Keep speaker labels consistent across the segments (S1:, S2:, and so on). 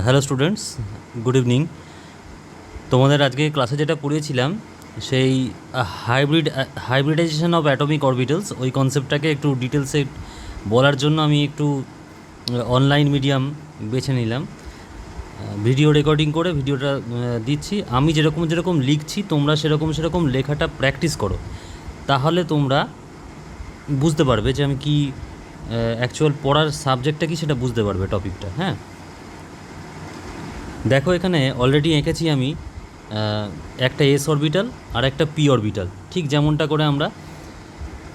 S1: Hello students, good evening. তোমাদের আজকে ক্লাসে যেটা পড়িয়েছিলাম সেই হাইব্রিডাইজেশন অফ অ্যাটমিক অরবিটালস, ওই কনসেপ্টটাকে একটু ডিটেলসে বলার জন্য আমি একটু অনলাইন মিডিয়াম বেছে নিলাম। ভিডিও রেকর্ডিং করে ভিডিওটা দিচ্ছি। আমি যেরকম যেরকম লিখছি তোমরা সেরকম লেখাটা প্র্যাকটিস করো, তাহলে তোমরা বুঝতে পারবে যে আমি কি অ্যাকচুয়াল পড়ার সাবজেক্টটা কি সেটা বুঝতে পারবে, টপিকটা। হ্যাঁ, দেখো এখানে অলরেডি এঁকেছি আমি একটা এস অরবিটাল আর একটা পি অরবিটাল, ঠিক যেমনটা করে আমরা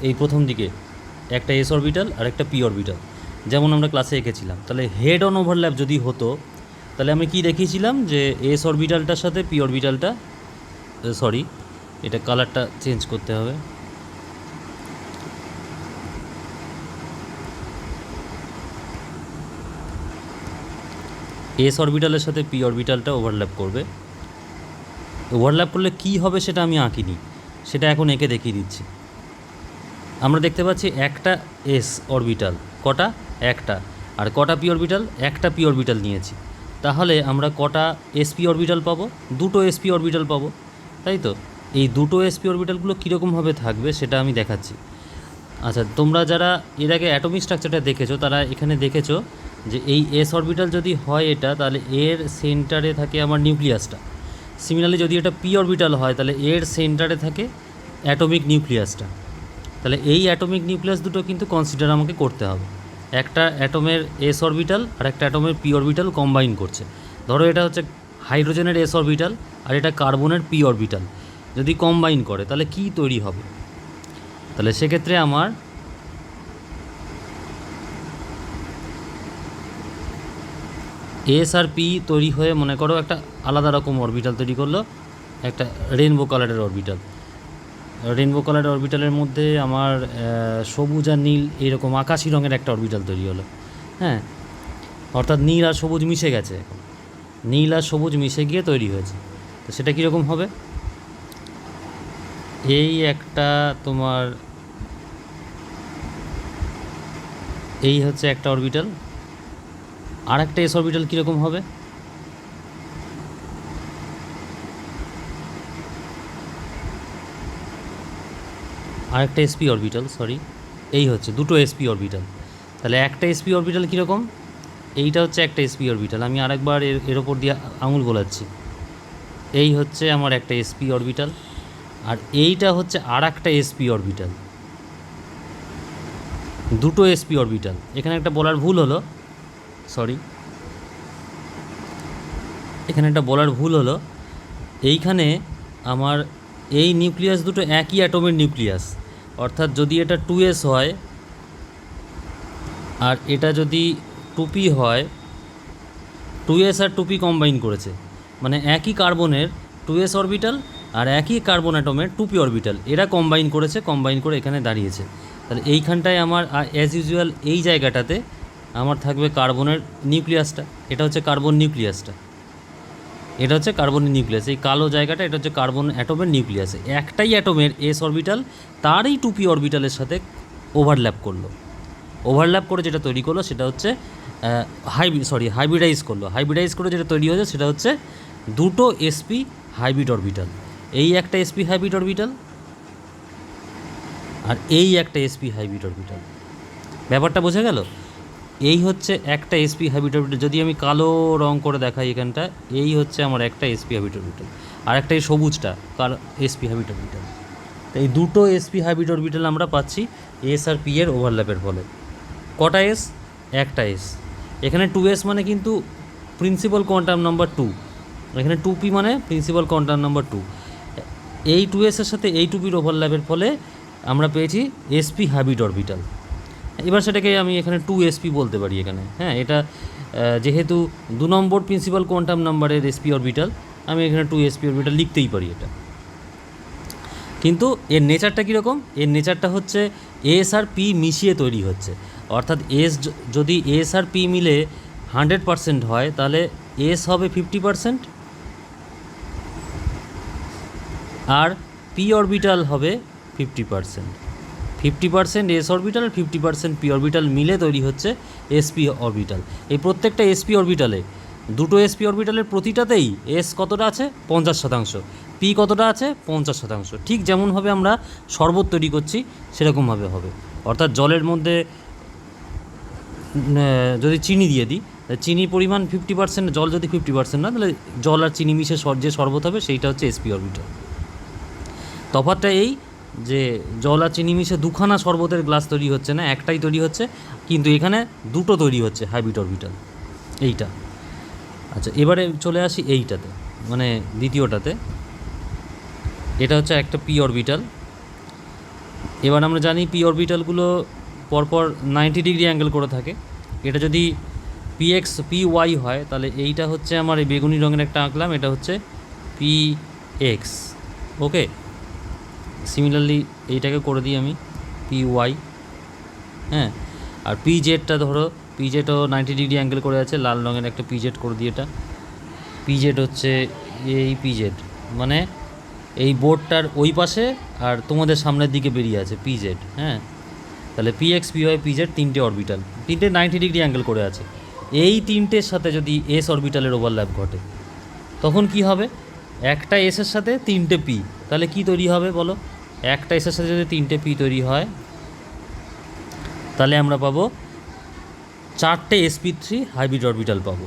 S1: এই প্রথম দিকে একটা এস অরবিটাল আর একটা পি অরবিটাল যেমন আমরা ক্লাসে এঁকেছিলাম। তাহলে হেড অন ওভারল্যাপ যদি হতো তাহলে আমি কি দেখিয়েছিলাম যে এস অরবিটালটার সাথে পি অরবিটালটা, সরি এটা কালারটা চেঞ্জ করতে হবে, এস অরবিটালের সাথে পি অরবিটালটা ওভারল্যাপ করবে। ওভারল্যাপ করলে কী হবে সেটা আমি আঁকিনি, সেটা এখন এঁকে দেখিয়ে দিচ্ছি। আমরা দেখতে পাচ্ছি একটা এস অরবিটাল, কটা? একটা। আর কটা পি অরবিটাল? একটা পি অরবিটাল নিয়েছি। তাহলে আমরা কটা এসপি অরবিটাল পাবো? দুটো এসপি অরবিটাল পাবো, তাই তো? এই দুটো এসপি অরবিটালগুলো কীরকমভাবে থাকবে সেটা আমি দেখাচ্ছি। আচ্ছা, তোমরা যারা এর আগে অ্যাটমিক স্ট্রাকচারটা দেখেছো তারা এখানে দেখেছো যে এই এস অরবিটাল যদি হয় এটা, তাহলে এর সেন্টারে থাকে আমার নিউক্লিয়াসটা। সিমিলারলি যদি এটা পি অরবিটাল হয় তাহলে এর সেন্টারে থাকে অ্যাটমিক নিউক্লিয়াসটা। তাহলে এই অ্যাটমিক নিউক্লিয়াস দুটো কিন্তু কনসিডার আমাকে করতে হবে। একটা অ্যাটমের এস অরবিটাল আর একটা অ্যাটমের পি অরবিটাল কম্বাইন করছে। ধরো এটা হচ্ছে হাইড্রোজেনের এস অরবিটাল আর এটা কার্বনের পি অরবিটাল, যদি কম্বাইন করে তাহলে কি তৈরি হবে? তাহলে সেক্ষেত্রে আমার এস আর পি তৈরি হয়ে মনে করো একটা আলাদা রকম অরবিটাল তৈরি করলো, একটা রেনবো কালারের অরবিটাল। রেনবো কালারের অরবিটালের মধ্যে আমার সবুজ আর নীল এরকম আকাশি রঙের একটা অরবিটাল তৈরি হলো। হ্যাঁ, অর্থাৎ নীল আর সবুজ মিশে গেছে, নীল আর সবুজ মিশে গিয়ে তৈরি হয়েছে। তো সেটা কীরকম হবে? এই একটা তোমার এই হচ্ছে একটা অরবিটাল, আর একটা এস অরবিটাল কীরকম হবে? আর একটা এসপি অরবিটাল, সরি, এই হচ্ছে দুটো এসপি অরবিটাল। তাহলে একটা এসপি অরবিটাল কীরকম? এইটা হচ্ছে একটা এসপি অরবিটাল, আমি আরেকবার এর ওপর দিয়ে আঙুল গোলাচ্ছি। এই হচ্ছে আমার একটা এসপি অরবিটাল, আর এইটা হচ্ছে আর একটা এসপি অরবিটাল, দুটো এসপি অরবিটাল। এখানে একটা বলার ভুল হলো, সরি, এখানে একটা বলার ভুল হলো। এইখানে আমার এই নিউক্লিয়াস দুটো একই অ্যাটমের নিউক্লিয়াস, অর্থাৎ যদি এটা 2s হয় আর এটা যদি 2p হয়, 2s আর 2p কম্বাইন করেছে, মানে একই কার্বনের 2s অরবিটাল আর একই কার্বন অ্যাটমের 2p অরবিটাল, এরা কম্বাইন করেছে, কম্বাইন করে এখানে দাঁড়িয়েছে। তাহলে এইখানটায় আমার অ্যাজ ইউজুয়াল এই জায়গাটাতে আমার থাকবে কার্বনের নিউক্লিয়াসটা, এটা হচ্ছে কার্বন নিউক্লিয়াসটা, এটা হচ্ছে কার্বনের নিউক্লিয়াস। এই কালো জায়গাটা এটা হচ্ছে কার্বন অ্যাটমের নিউক্লিয়াস। একটাই অ্যাটমের এস অরবিটাল তারই 2p অরবিটালের সাথে ওভারল্যাপ করলো, ওভারল্যাপ করে যেটা তৈরি করলো সেটা হচ্ছে হাইব্রিডাইজ করলো। হাইব্রিডাইজ করে যেটা তৈরি হয়েছে সেটা হচ্ছে দুটো এসপি হাইব্রিড অরবিটাল। এই একটা এসপি হাইব্রিড অরবিটাল আর এই একটা এসপি হাইব্রিড অরবিটাল। ব্যাপারটা বোঝা গেল? এই হচ্ছে একটা এসপি হাইব্রিড অরবিটাল। যদি আমি কালো রং করে দেখাই এখানটা, এই হচ্ছে আমার একটা এসপি হাইব্রিড অরবিটাল, আর একটা এই সবুজটা এসপি হাইব্রিড অরবিটাল। এই দুটো এসপি হাইব্রিড অরবিটাল আমরা পাচ্ছি এস আর পি এর ওভারল্যাপের ফলে। কটা এস? একটা এস। এখানে 2s মানে কিন্তু প্রিন্সিপাল কোয়ান্টাম নাম্বার 2, এখানে 2p মানে প্রিন্সিপাল কোয়ান্টাম নাম্বার 2। এই 2s এর সাথে এই 2pর ওভারল্যাপের ফলে আমরা পেয়েছি এসপি হাইব্রিড অরবিটাল। এবার সেটাকে আমি এখানে 2sp বলতে পারি এখানে। হ্যাঁ, এটা যেহেতু 2 নম্বর প্রিন্সিপাল কোয়ান্টাম নাম্বারের এসপি অরবিটাল, আমি এখানে 2sp অরবিটাল লিখতেই পারি এটা। কিন্তু এর নেচারটা কীরকম? এর নেচারটা হচ্ছে এস আর পি মিশিয়ে তৈরি হচ্ছে, অর্থাৎ যদি এস আর পি মিলে 100% হয় তাহলে এস হবে 50% আর পি অরবিটাল হবে 50%। 50% এস অরবিটাল আর 50% পি অরবিটাল মিলে তৈরি হচ্ছে এসপি অরবিটাল। এই প্রত্যেকটা এসপি অরবিটালে দুটো এসপি অরবিটালের প্রতিটাতেই এস কতটা আছে 50%, পি কতটা আছে 50%। ঠিক যেমনভাবে আমরা শরবত তৈরি করছি সেরকমভাবে হবে। অর্থাৎ জলের মধ্যে যদি চিনি দিয়ে দিই, চিনির পরিমাণ 50%, জল যদি 50% না, তাহলে জল আর চিনি মিশে যে শরবত হবে সেইটা হচ্ছে এসপি অরবিটাল। তফাৎটা এই যে জল আর চিনি মিশে দুখানা শরবতের গ্লাস তৈরি হচ্ছে না, একটাই তৈরি হচ্ছে, কিন্তু এখানে দুটো তৈরি হচ্ছে হাইব্রিড অরবিটাল, এইটা। আচ্ছা, এবারে চলে আসি এইটাতে, মানে দ্বিতীয়টাতে। এটা হচ্ছে একটা পি অরবিটাল। এবার আমরা জানি পি অরবিটালগুলো পরপর 90 ডিগ্রি অ্যাঙ্গেল করে থাকে। এটা যদি পি ওয়াই হয়, তাহলে এইটা হচ্ছে আমার এই বেগুনি রঙের একটা আঁকলাম, এটা হচ্ছে পি এক্স। ওকে, সিমিলারলি এইটাকে করে দিই আমি পি ওয়াই। হ্যাঁ, আর পি জেডটা ধরো, পি জেডও 90 ডিগ্রি অ্যাঙ্গেল করে আছে, লাল রঙের একটা পি জেড করে দিই। এটা পি জেড হচ্ছে এই পি জেড, মানে এই বোর্ডটার ওই পাশে আর তোমাদের সামনের দিকে বেরিয়ে আছে পি জেড। হ্যাঁ, তাহলে P X, P Y, P Z, তিনটে অরবিটাল, তিনটে 90 ডিগ্রি অ্যাঙ্গেল করে আছে। এই তিনটের সাথে যদি এস অরবিটালের ওভারল্যাপ ঘটে, তখন কি হবে? একটা এসের সাথে তিনটে পি, তাহলে কি তৈরি হবে বলো? একটা এসের সাথে যদি তিনটে পি তৈরি হয়, তাহলে আমরা পাবো 4টে sp3 হাইব্রিড অরবিটাল পাবো।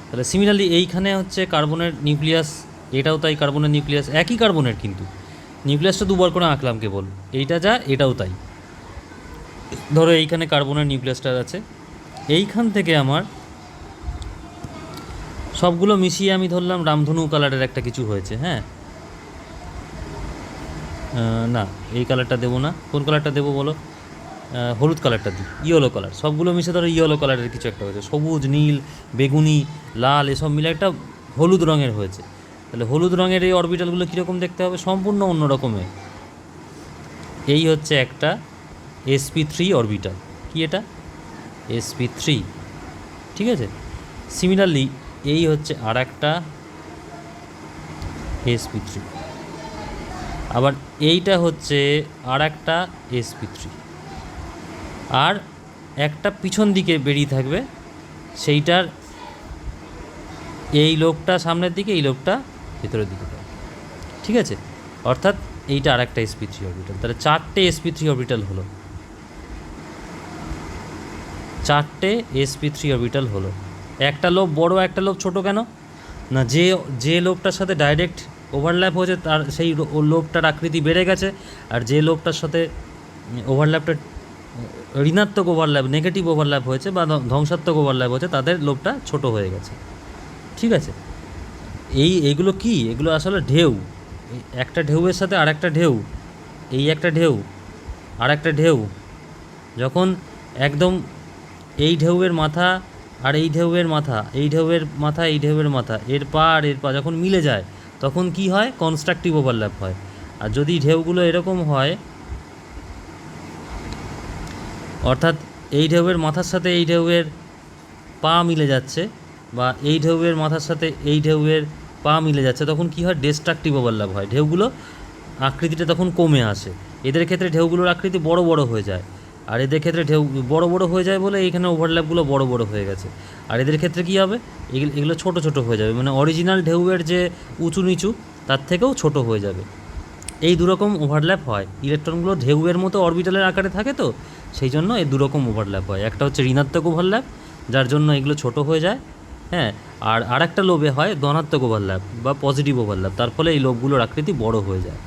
S1: তাহলে সিমিলারলি এইখানে হচ্ছে কার্বনের নিউক্লিয়াস, এটাও তাই কার্বনের নিউক্লিয়াস, একই কার্বনের, কিন্তু নিউক্লিয়াসটা দুবার করে আঁকলাম কেবল, এইটা যা এটাও তাই। ধরো এইখানে কার্বনের নিউক্লিয়াসটা আছে, এইখান থেকে আমার সবগুলো মিশিয়ে আমি ধরলাম রামধনু কালারের একটা কিছু হয়েছে। হ্যাঁ, না এই কালারটা দেবো না, কোন কালারটা দেবো বলো? হলুদ কালারটা দিই, ইয়েলো কালার। সবগুলো মিশে ধরো ইয়েলো কালারের কিছু একটা হয়েছে, সবুজ, নীল, বেগুনি, লাল, এসব মিলে একটা হলুদ রঙের হয়েছে। তাহলে হলুদ রঙের এই অরবিটালগুলো কীরকম দেখতে হবে? সম্পূর্ণ অন্য রকমের। এই হচ্ছে একটা sp3 অরবিটাল। কি এটা? sp3, ঠিক আছে। সিমিলারলি এই হচ্ছে আর একটা sp3, আবার এইটা হচ্ছে আর একটা sp3, আর একটা পিছন দিকে বেরিয়ে থাকবে, সেইটার এই লোকটা সামনের দিকে, এই লোকটা ভেতরের দিকে, ঠিক আছে। অর্থাৎ এইটা আর একটা sp3 অরবিটাল। তাহলে 4টে sp3 অরবিটাল হলো, 4টে sp3 অরবিটাল হলো। একটা লোব বড়, একটা লোব ছোট কেন? না, যে লোবটার সাথে ডাইরেক্ট ওভারল্যাপ হয়েছে তার সেই লোবটার আকৃতি বেড়ে গেছে, আর যে লোবটার সাথে ওভারল্যাপটা ঋণাত্মক ওভারল্যাপ, নেগেটিভ ওভারল্যাপ হয়েছে বা ধ্বংসাত্মক ওভারল্যাপ হয়েছে, তাদের লোবটা ছোট হয়ে গেছে, ঠিক আছে। এইগুলো কি? এগুলো আসলে ঢেউ। একটা ঢেউয়ের সাথে আর একটা ঢেউ, এই একটা ঢেউ আর একটা ঢেউ, যখন একদম এই ঢেউয়ের মাথা আর এই ঢেউয়ের মাথা, এই ঢেউয়ের মাথা, এই ঢেউয়ের মাথা, এর পা আর এর পা যখন মিলে যায়, তখন কি হয়? কনস্ট্রাকটিভ ওভারল্যাপ হয়। আর যদি ঢেউগুলো এরকম হয়, অর্থাৎ এই ঢেউয়ের মাথার সাথে এই ঢেউয়ের পা মিলে যাচ্ছে, বা এই ঢেউয়ের মাথার সাথে এই ঢেউয়ের পা মিলে যাচ্ছে, তখন কি হয়? ডিস্ট্রাকটিভ ওভারল্যাপ হয়। ঢেউগুলো আকৃতিটা তখন কমে আসে। এদের ক্ষেত্রে ঢেউগুলোর আকৃতি বড় বড় হয়ে যায়, আর এদের ক্ষেত্রে ঢেউ বড় বড় হয়ে যায় বলে এইখানে ওভারল্যাপগুলো বড় বড় হয়ে গেছে। আর এদের ক্ষেত্রে কী হবে? এগুলো ছোট ছোট হয়ে যাবে, মানে অরিজিনাল ঢেউয়ের যে উঁচু নিচু তার থেকেও ছোট হয়ে যাবে। এই দুরকম ওভারল্যাপ হয়। ইলেকট্রনগুলো ঢেউয়ের মতো অরবিটালের আকারে থাকে, তো সেই জন্য এই দুরকম ওভারল্যাপ হয়। একটা হচ্ছে ঋণাত্মক ওভারল্যাপ, যার জন্য এগুলো ছোট হয়ে যায়। হ্যাঁ, আর আরেকটা লোবে হয় ধনাত্মক ওভারল্যাপ বা পজিটিভ ওভারল্যাপ, তার ফলে এই লোবগুলোর আকৃতি বড় হয়ে যায়।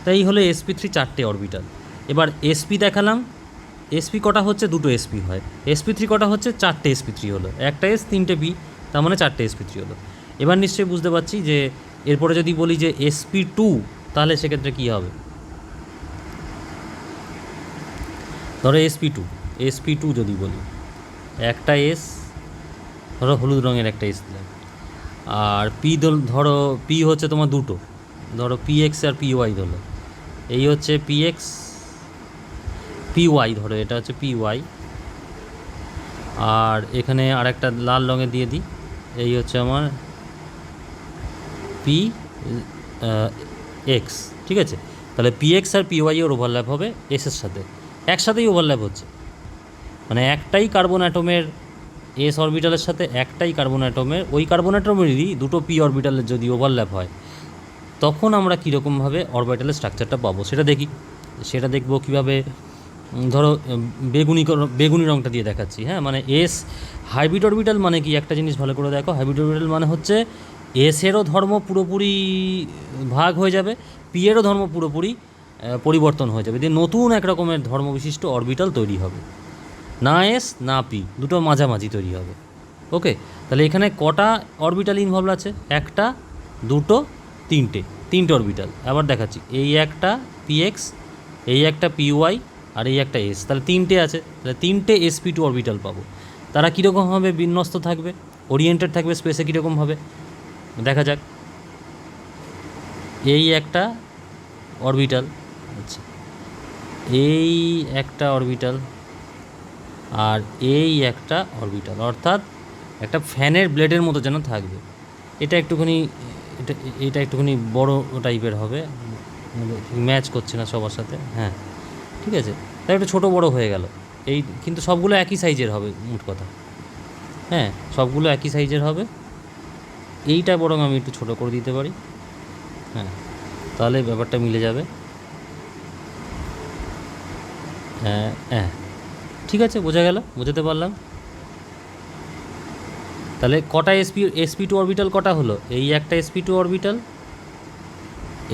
S1: তাই হলো sp3 4টে অরবিটাল। এবার sp দেখালাম, sp কটা হচ্ছে? দুটো sp হয়। sp3 কটা হচ্ছে? 4টে sp3 হলো, একটা s 3টে p, তার মানে 4টে sp3 হলো। এবার নিশ্চয়ই বুঝতে পারছি যে এরপরে যদি বলি যে sp2, তাহলে সেক্ষেত্রে কী হবে? ধরো sp2 যদি বলি, একটা এস, ধরো হলুদ রঙের একটা এস দিলাম, আর পি ধরো পি হচ্ছে তোমার দুটো, ধরো পি এক্স আর পি ওয়াই ধরো, এই হচ্ছে পি এক্স, পি ওয়াই ধরো, এটা হচ্ছে পি ওয়াই, আর এখানে আর একটা লাল রঙে দিয়ে দিই, এই হচ্ছে আমার পি এক্স, ঠিক আছে। তাহলে পি এক্স আর পি ওয়াই এর ওভারল্যাপ হবে এসের সাথে, একসাথেই ওভারল্যাপ হচ্ছে, মানে একটাই কার্বন অ্যাটমের এস অরবিটালের সাথে একটাই কার্বন অ্যাটমের, ওই কার্বন অ্যাটমেরই দুটো পি অরবিটালের যদি ওভারল্যাপ হয়, তখন আমরা কীরকমের অরবিটালের স্ট্রাকচারটা পাবো সেটা দেখি। সেটা দেখবো কীভাবে, ধরো বেগুনি রঙটা দিয়ে দেখাচ্ছি। হ্যাঁ, মানে এস হাইব্রিড অরবিটাল মানে কি, একটা জিনিস ভালো করে দেখো, হাইব্রিড অরবিটাল মানে হচ্ছে এসেরও ধর্ম পুরোপুরি ভাগ হয়ে যাবে, পি এরও ধর্ম পুরোপুরি পরিবর্তন হয়ে যাবে, দিয়ে নতুন এক রকমের ধর্মবিশিষ্ট অরবিটাল তৈরি হবে। না এস না পি, দুটো মাঝামাঝি তৈরি হবে। ওকে, তাহলে এখানে কটা অরবিটাল ইনভলভ আছে? একটা, দুটো, তিনটে অরবিটাল। আবার দেখাচ্ছি, এই একটা পিএক্স, এই একটা পিওয়াই, আর এই একটা এস, তাহলে তিনটে আছে। তাহলে তিনটে sp2 অরবিটাল পাবো। তারা কীরকম হবে? বিন্যস্ত থাকবে, ওরিয়েন্টেড থাকবে স্পেসে। কীরকম হবে দেখা যাক। এই একটা অরবিটাল, আচ্ছা, এই একটা অরবিটাল, আর এই একটা অরবিটাল, অর্থাৎ একটা ফ্যানের ব্লেডের মতো যেন থাকবে। এটা একটুখানি এটা একটুখানি বড় টাইপের হবে, ম্যাচ করছে না সবার সাথে। হ্যাঁ, ঠিক আছে, তাই একটু ছোটো বড়ো হয়ে গেল। এই কিন্তু সবগুলো একই সাইজের হবে, মোট কথা। হ্যাঁ, সবগুলো একই সাইজের হবে। এইটা বরং আমি একটু ছোটো করে দিতে পারি। হ্যাঁ, তাহলে ব্যাপারটা মিলে যাবে। হ্যাঁ হ্যাঁ, ঠিক আছে, বোঝাতে পারলাম। তাহলে কটা sp2 অরবিটাল কটা হলো? এই একটা sp2 অরবিটাল,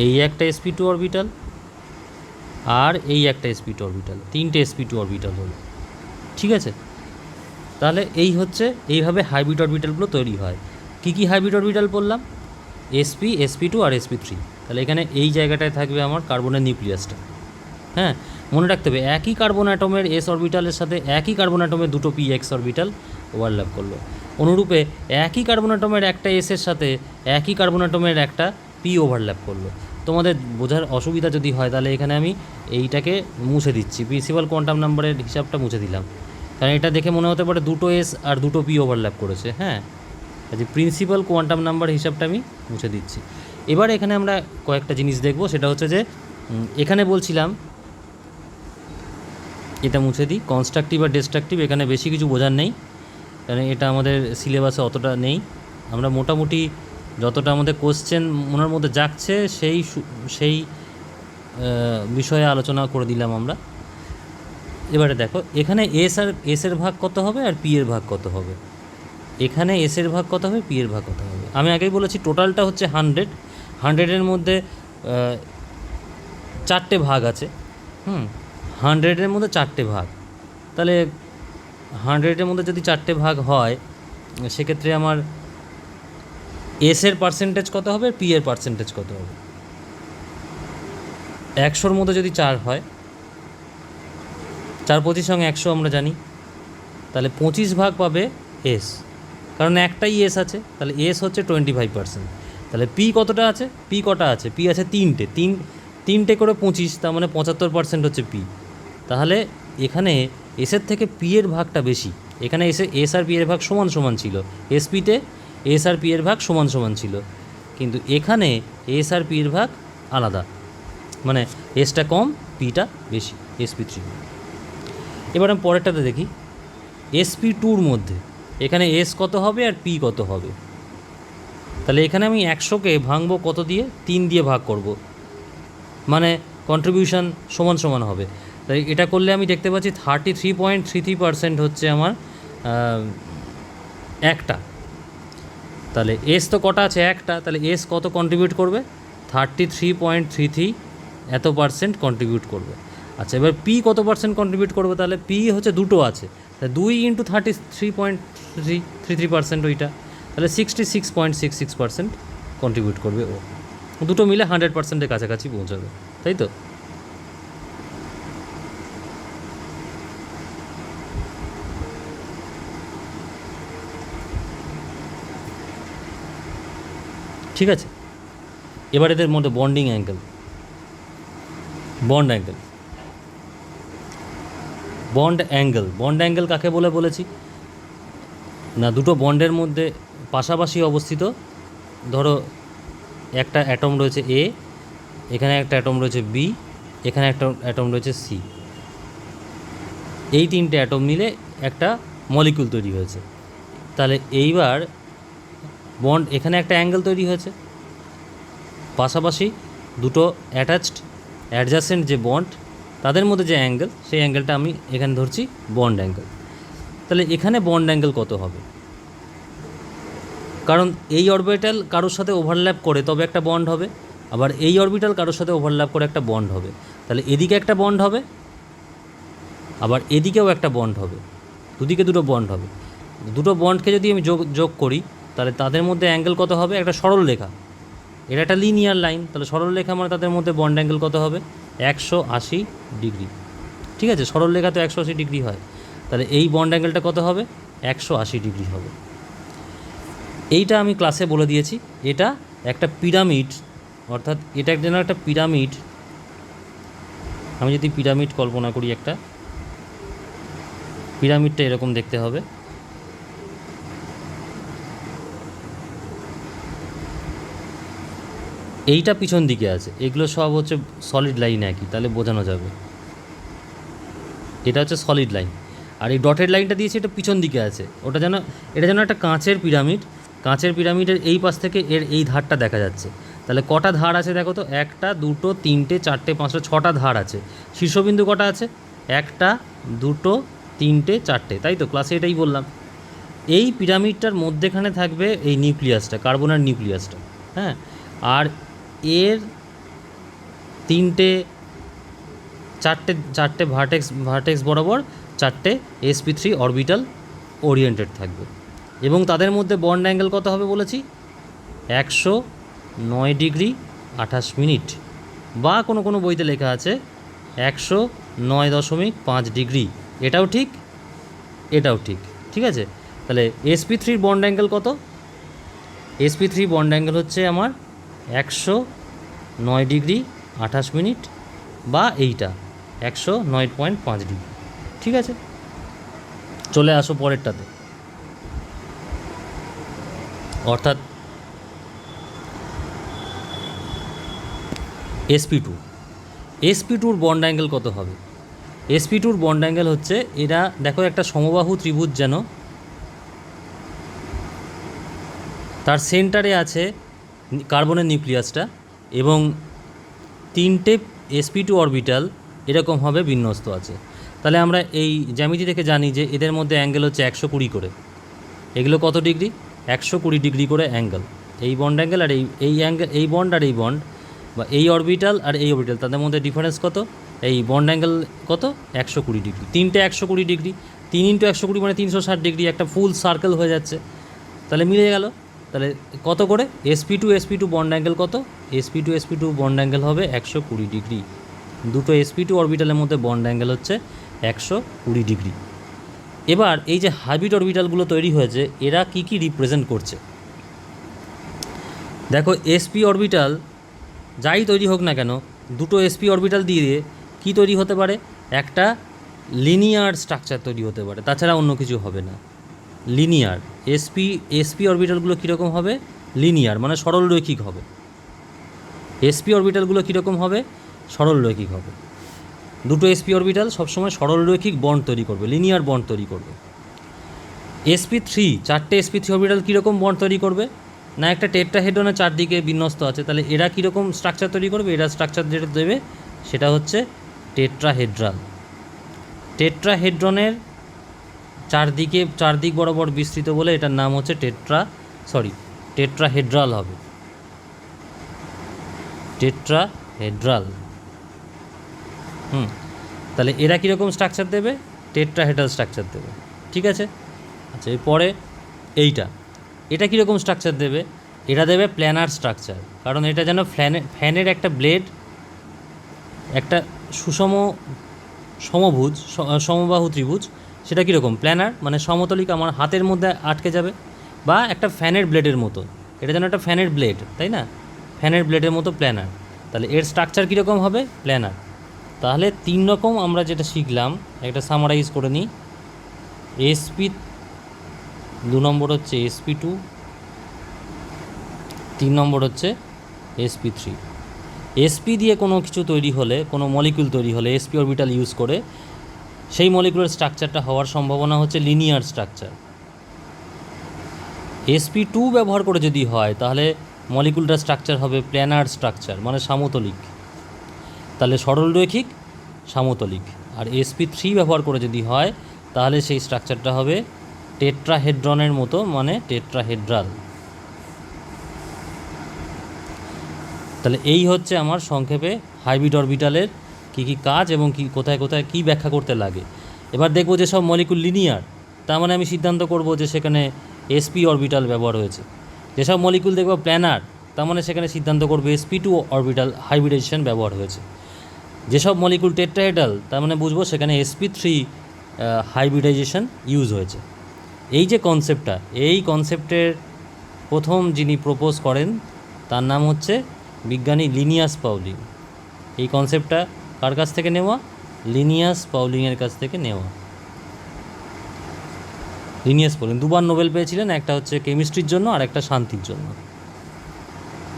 S1: এই একটা sp2 অরবিটাল, আর এই একটা sp2 অরবিটাল, তিনটে sp2 অরবিটাল হলো। ঠিক আছে, তাহলে এই হচ্ছে, এইভাবে হাইব্রিড অরবিটালগুলো তৈরি হয়। কী কী হাইব্রিড অরবিটাল বললাম? sp, sp2 আর sp3। তাহলে এখানে এই জায়গাটায় থাকবে আমার কার্বনের নিউক্লিয়াসটা। হ্যাঁ, মনে রাখতে হবে, একই কার্বন অ্যাটমের এস অরবিটালের সাথে একই কার্বন অ্যাটমের দুটো পি এক্স অরবিটাল ওভারল্যাপ করলো। অনুরূপে একই কার্বন অ্যাটমের একটা এসের সাথে একই কার্বন অ্যাটমের একটা পি ওভারল্যাপ করলো। তোমাদের বোঝার অসুবিধা যদি হয়, তাহলে এখানে আমি এইটাকে মুছে দিচ্ছি, প্রিন্সিপাল কোয়ান্টাম নাম্বারের হিসাবটা মুছে দিলাম, কারণ এটা দেখে মনে হতে পারে দুটো এস আর দুটো পি ওভারল্যাপ করেছে। হ্যাঁ, যে প্রিন্সিপাল কোয়ান্টাম নাম্বার হিসাবটা আমি মুছে দিচ্ছি। এবার এখানে আমরা কয়েকটা জিনিস দেখব, সেটা হচ্ছে যে এখানে বলছিলাম, এটা মুছে দিই, কনস্ট্রাকটিভ আর ডিস্ট্রাকটিভ, এখানে বেশি কিছু বোঝার নেই, কারণ এটা আমাদের সিলেবাসে অতটা নেই। আমরা মোটামুটি যতটা আমাদের কোশ্চেন মনের মধ্যে জাগছে সেই বিষয়ে আলোচনা করে দিলাম আমরা। এবারে দেখো, এখানে এসের ভাগ কত হবে আর পি এর ভাগ কত হবে? এখানে এসের ভাগ কত হবে, পি এর ভাগ কত হবে? আমি আগেই বলেছি, টোটালটা হচ্ছে 100-এর মধ্যে 4টে ভাগ আছে। 100-এর মধ্যে 4টে ভাগ, তাহলে 100-এর মধ্যে যদি 4টে ভাগ হয়, সেক্ষেত্রে আমার এসের পার্সেন্টেজ কত হবে, পি এর পার্সেন্টেজ কত হবে? 100-র মধ্যে যদি 4 হয়, 4 25 সঙ্গে 100 আমরা জানি, তাহলে 25 ভাগ পাবে এস, কারণ একটাই এস আছে, তাহলে এস হচ্ছে 25%। তাহলে পি কতটা আছে? পি কটা আছে? পি আছে তিনটে করে 25, তার মানে 75% হচ্ছে পি। তাহলে এখানে এসের থেকে পি এর ভাগটা বেশি। এখানে এস আর পি এর ভাগ সমান সমান ছিল, এসপিতে এস আর পি এর ভাগ সমান সমান ছিল, কিন্তু এখানে এস আর পি এর ভাগ আলাদা, মানে এসটা কম, পিটা বেশি, sp3। এবার আমি পরেরটাতে দেখি, sp2-র মধ্যে এখানে এস কত হবে আর পি কত হবে? তাহলে এখানে আমি 100-কে ভাঙবো কত দিয়ে? 3 দিয়ে ভাগ করব, মানে কন্ট্রিবিউশন সমান সমান হবে। তাই এটা করলে আমি দেখতে পাচ্ছি 33.33% হচ্ছে আমার একটা। তাহলে এস তো কটা আছে? একটা। তাহলে এস কত কন্ট্রিবিউট করবে? 33.33 এত পার্সেন্ট কন্ট্রিবিউট করবে। আচ্ছা, এবার পি কত পার্সেন্ট কন্ট্রিবিউট করবে? তাহলে পি হচ্ছে দুটো আছে, তাহলে 2 × 33.33%, ওইটা তাহলে 66.66% কন্ট্রিবিউট করবে ও। দুটো মিলে 100%-এর কাছাকাছি পৌঁছাবে, তাই তো? ঠিক আছে, এবার এদের মধ্যে বন্ড অ্যাঙ্গেল কাকে বলেছি না, দুটো বন্ডের মধ্যে পাশাপাশি অবস্থিত, ধরো একটা অ্যাটম রয়েছে এ, এখানে একটা অ্যাটম রয়েছে বি, এখানে একটা অ্যাটম রয়েছে সি, এই 3টে অ্যাটম মিলে একটা মলিকিউল তৈরি হয়েছে। তাহলে এইবার বন্ড এখানে একটা অ্যাঙ্গেল তৈরি হয়েছে, পাশাপাশি দুটো অ্যাডজাসেন্ট যে বন্ড তাদের মধ্যে যে অ্যাঙ্গেল, সেই অ্যাঙ্গেলটা আমি এখানে ধরছি বন্ড অ্যাঙ্গেল। তাহলে এখানে বন্ড অ্যাঙ্গেল কত হবে? কারণ এই অরবিটাল কারোর সাথে ওভারল্যাপ করে তবে একটা বন্ড হবে, আবার এই অরবিটাল কারোর সাথে ওভারল্যাপ করে একটা বন্ড হবে। তাহলে এদিকে একটা বন্ড হবে, আবার এদিকেও একটা বন্ড হবে, দুদিকে দুটো বন্ড হবে। দুটো বন্ডকে যদি আমি যোগ করি তাহলে তাদের মধ্যে অ্যাঙ্গেল কত হবে? একটা সরল রেখা, এটা একটা লিনিয়ার লাইন, তাহলে সরল রেখা মানে তাদের মধ্যে বন্ড অ্যাঙ্গেল কত হবে? 180 ডিগ্রি। ঠিক আছে, সরল রেখা তো 180 ডিগ্রি হয়, তাহলে এই বন্ড অ্যাঙ্গেলটা কত হবে? 180 ডিগ্রি হবে। এইটা আমি ক্লাসে বলে দিয়েছি। এটা একটা পিরামিড, অর্থাৎ এটা যেন একটা পিরামিড। আমি যদি পিরামিড কল্পনা করি, একটা পিরামিডটা এরকম দেখতে হবে। এইটা পিছন দিকে আছে, এগুলো সব হচ্ছে সলিড লাইন একই, তাহলে বোঝানো যাবে। এটা হচ্ছে সলিড লাইন, আর এই ডটেড লাইনটা দিয়েছে এটা পিছন দিকে আছে। এটা যেন একটা কাঁচের পিরামিড। কাঁচের পিরামিডের এই পাশ থেকে এর এই ধারটা দেখা যাচ্ছে। তাহলে কটা ধার আছে দেখো তো? 1, 2, 3, 4, 5, 6টা ধার আছে। শীর্ষবিন্দু কটা আছে? 1, 2, 3, 4, তাই তো? ক্লাসে এটাই বললাম। এই পিরামিডটার মধ্যেখানে থাকবে এই নিউক্লিয়াসটা, কার্বনের নিউক্লিয়াসটা, হ্যাঁ। আর এর চারটে ভার্টেক্স বরাবর 4টে sp3 অরবিটাল ওরিয়েন্টেড থাকবে, এবং তাদের মধ্যে বন্ড অ্যাঙ্গেল কত হবে বলেছি? 109 ডিগ্রি 28 মিনিট, বা কোনো বইতে লেখা আছে 109.5 ডিগ্রি। এটাও ঠিক, এটাও ঠিক। ঠিক আছে, তাহলে sp3 বন্ড অ্যাঙ্গেল কত? sp3 বন্ড অ্যাঙ্গেল হচ্ছে আমার 109 ডিগ্রি 28 মিনিট, বা এইটা 109.5 ডিগ্রি। ঠিক আছে, চলে আসো পরেরটাতে। অর্থাৎ sp2 বন্ড অ্যাঙ্গেল কত হবে? sp2 বন্ড অ্যাঙ্গেল হচ্ছে, এরা দেখো একটা সমবাহু ত্রিভুজ, যেন তার সেন্টারে আছে কার্বনের নিউক্লিয়াসটা, এবং 3টে sp2 অরবিটাল এরকমভাবে বিন্যস্ত আছে। তাহলে আমরা এই জ্যামিতি থেকে জানি যে এদের মধ্যে অ্যাঙ্গেল হচ্ছে 120 করে। এগুলো কত ডিগ্রি? 120 ডিগ্রি করে অ্যাঙ্গেল। এই বন্ড অ্যাঙ্গেল আর এই অ্যাঙ্গেল, এই বন্ড আর এই বন্ড, বা এই অরবিটাল আর এই অরবিটাল, তাদের মধ্যে ডিফারেন্স কত? এই বন্ড অ্যাঙ্গেল কত? 120 ডিগ্রি। 3টে 120 ডিগ্রি, 3 × 120 মানে 360 ডিগ্রি, একটা ফুল সার্কেল হয়ে যাচ্ছে। তাহলে মিলে গেল। তাহলে কত করে? sp2 বন্ড অ্যাঙ্গেল কত? sp2 বন্ড অ্যাঙ্গেল হবে 120 ডিগ্রি। দুটো sp2 অরবিটালের মধ্যে বন্ড অ্যাঙ্গেল হচ্ছে 120 ডিগ্রি। এবার এই যে হাইব্রিড অরবিটালগুলো তৈরি হয়েছে, এরা কি রিপ্রেজেন্ট করছে দেখো। sp অরবিটাল যাই তৈরি হোক না কেন, দুটো sp অরবিটাল দিয়ে কি তৈরি হতে পারে? একটা লিনিয়ার স্ট্রাকচার তৈরি হতে পারে, তাছাড়া অন্য কিছু হবে না। লিনিয়ার sp অরবিটালগুলো কীরকম হবে? লিনিয়ার মানে সরলরৈখিক হবে। sp অরবিটালগুলো কীরকম হবে? সরলরৈখিক হবে। দুটো sp অরবিটাল সবসময় সরলরৈখিক বন্ড তৈরি করবে, লিনিয়ার বন্ড তৈরি করবে। sp3 4টে sp3 অরবিটাল কীরকম বন্ড তৈরি করবে? না, একটা টেট্রাহেড্রনের চারদিকে বিন্যস্ত আছে, তাহলে এরা কীরকম স্ট্রাকচার তৈরি করবে? এরা স্ট্রাকচার যেটা দেবে সেটা হচ্ছে টেট্রাহেড্রাল। টেট্রাহেড্রনের চারদিক বরাবর বিস্তৃত বলে এটার নাম হচ্ছে টেট্রাহেড্রাল হবে। টেট্রাহেড্রাল। তাহলে এরা কীরকম স্ট্রাকচার দেবে? টেট্রাহেড্রাল স্ট্রাকচার দেবে। ঠিক আছে, আচ্ছা এরপরে এটা কীরকম স্ট্রাকচার দেবে? এটা দেবে প্ল্যানার স্ট্রাকচার, কারণ এটা যেন ফ্যানের একটা ব্লেড, একটা সমবাহু ত্রিভুজ, সেটা কীরকম? প্ল্যানার মানে সমতলিক, আমার হাতের মধ্যে আটকে যাবে, বা একটা ফ্যানের ব্লেডের মতো। এটা যেন একটা ফ্যানের ব্লেড, তাই না? ফ্যানের ব্লেডের মতো প্ল্যানার। তাহলে এর স্ট্রাকচার কীরকম হবে? প্ল্যানার। তাহলে 3 রকম আমরা যেটা শিখলাম, একটা সামারাইজ করে নিই। sp2 নম্বর হচ্ছে sp2, 3 নম্বর হচ্ছে sp3। sp দিয়ে কোনো কিছু তৈরি হলে, কোনো মলিকিউল তৈরি হলে sp অরবিটাল ইউজ করে, সেই মলিকুলার স্ট্রাকচারটা হওয়ার সম্ভাবনা হচ্ছে লিনিয়ার স্ট্রাকচার। sp2 ব্যবহার করে যদি হয় তাহলে মলিকুলটার স্ট্রাকচার হবে প্ল্যানার স্ট্রাকচার, মানে সমতলিক, তাহলে সরলরৈখিক সমতলিক। আর sp3 ব্যবহার করে যদি হয় তাহলে সেই স্ট্রাকচারটা হবে টেট্রাহেড্রনের মতো, মানে টেট্রাহেড্রাল। তাহলে এই হচ্ছে আমার সংক্ষেপে হাইব্রিড অরবিটালের কী কী কাজ এবং কী কোথায় কোথায় কী ব্যাখ্যা করতে লাগে। এবার দেখব যে সব মলিকুল লিনিয়ার, তার মানে আমি সিদ্ধান্ত করব যে সেখানে sp অরবিটাল ব্যবহার হয়েছে। যেসব মলিকুল দেখব প্ল্যানার, তার মানে সেখানে সিদ্ধান্ত করব sp2 অরবিটাল হাইব্রিডাইজেশন ব্যবহার হয়েছে। যেসব মলিকুল টেট্রাহেড্রাল, তার মানে বুঝবো সেখানে sp3 হাইব্রিডাইজেশন ইউজ হয়েছে। এই যে কনসেপ্টটা, এই কনসেপ্টের প্রথম যিনি প্রপোজ করেন তার নাম হচ্ছে বিজ্ঞানী লিনিয়াস পাউলিং। এই কনসেপ্টটা কার কাছ থেকে নেওয়া? লিনিয়াস পাউলিংয়ের কাছ থেকে নেওয়া। লিনিয়াস পাউলিং দুবার নোবেল পেয়েছিলেন, একটা হচ্ছে কেমিস্ট্রির জন্য আর একটা শান্তির জন্য।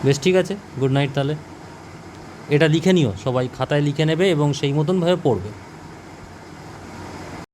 S1: বেশ, ঠিক আছে, গুড নাইট। তাহলে এটা লিখে নিও, সবাই খাতায় লিখে নেবে এবং সেই মতনভাবে পড়বে।